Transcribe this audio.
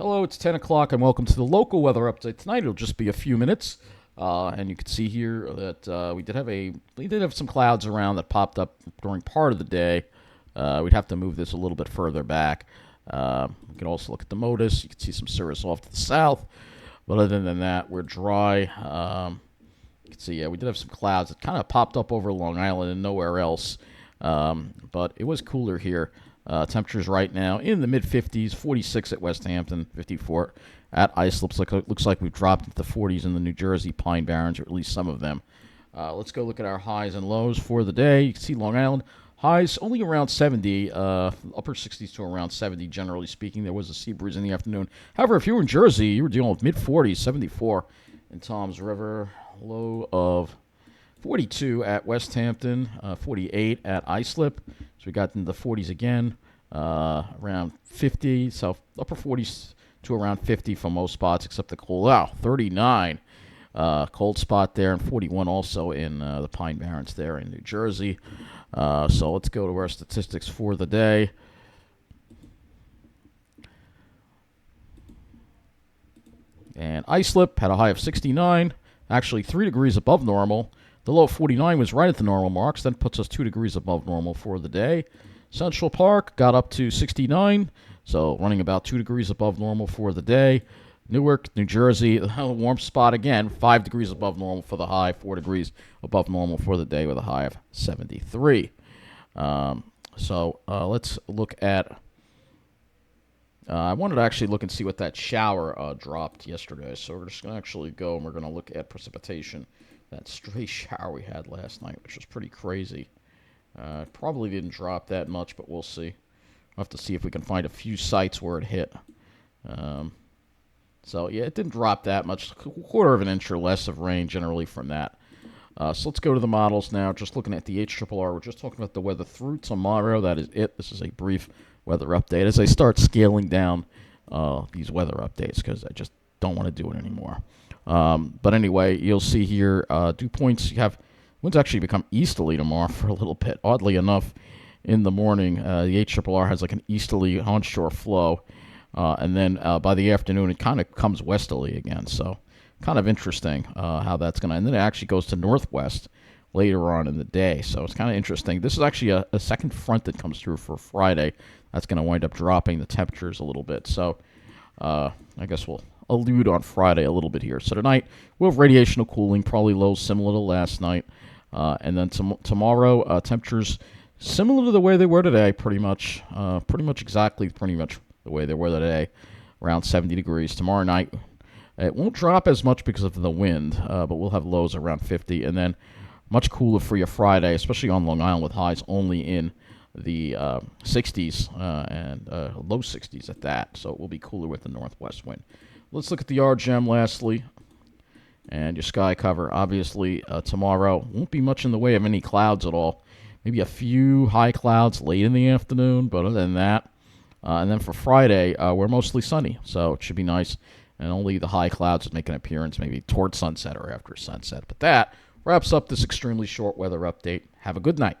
Hello, it's 10 o'clock, and welcome to the local weather update. Tonight it'll just be a few minutes, and you can see here that we did have some clouds around that popped up during part of the day. We'd have to move this a little bit further back. We can also look at the MODIS. You can see some cirrus off to the south, but other than that, we're dry. You can see, we did have some clouds that kind of popped up over Long Island and nowhere else, but it was cooler here. Temperatures right now in the mid-50s, 46 at West Hampton, 54 at Islip. Looks like we've dropped into the 40s in the New Jersey Pine Barrens, or at least some of them. Let's go look at our highs and lows for the day. You can see Long Island highs only around 70, upper 60s to around 70, generally speaking. There was a sea breeze in the afternoon. However, if you were in Jersey, you were dealing with mid-40s, 74 in Toms River, low of 42 at West Hampton, 48 at Islip. So we got into the 40s again, around 50. So upper 40s to around 50 for most spots, except the cold. Wow, 39 cold spot there, and 41 also in the Pine Barrens there in New Jersey. So let's go to our statistics for the day. And Islip had a high of 69, actually 3 degrees above normal. The low of 49 was right at the normal marks, then puts us 2 degrees above normal for the day. Central Park got up to 69, so running about 2 degrees above normal for the day. Newark, New Jersey, a warm spot again, 5 degrees above normal for the high, 4 degrees above normal for the day with a high of 73. Let's look at... I wanted to actually look and see what that shower dropped yesterday, so we're just going to actually go and we're going to look at precipitation. That stray shower we had last night, which was pretty crazy. Probably didn't drop that much, but we'll see. We'll have to see if we can find a few sites where it hit. It didn't drop that much. A quarter of an inch or less of rain generally from that. So let's go to the models now. Just looking at the HRRR, we're just talking about the weather through tomorrow. That is it. This is a brief weather update as I start scaling down these weather updates because I just don't want to do it anymore. But anyway, you'll see here, dew points, you have winds actually become easterly tomorrow for a little bit. Oddly enough, in the morning, the HRRR has like an easterly onshore flow, and then by the afternoon, it kind of comes westerly again. So kind of interesting how that's going to, and then it actually goes to northwest later on in the day. So it's kind of interesting. This is actually a second front that comes through for Friday. That's going to wind up dropping the temperatures a little bit. So I guess we'll allude on Friday a little bit here. So tonight we'll have radiational cooling, probably lows similar to last night, and then tomorrow temperatures similar to the way they were today, pretty much the way they were today, around 70 degrees. Tomorrow night it won't drop as much because of the wind, but we'll have lows around 50, and then much cooler for your Friday, especially on Long Island with highs only in the 60s and low 60s at that. So it will be cooler with the northwest wind. Let's look at the RGM lastly, and your sky cover. Obviously, tomorrow won't be much in the way of any clouds at all. Maybe a few high clouds late in the afternoon, but other than that, and then for Friday, we're mostly sunny, so it should be nice, and only the high clouds make an appearance maybe toward sunset or after sunset. But that wraps up this extremely short weather update. Have a good night.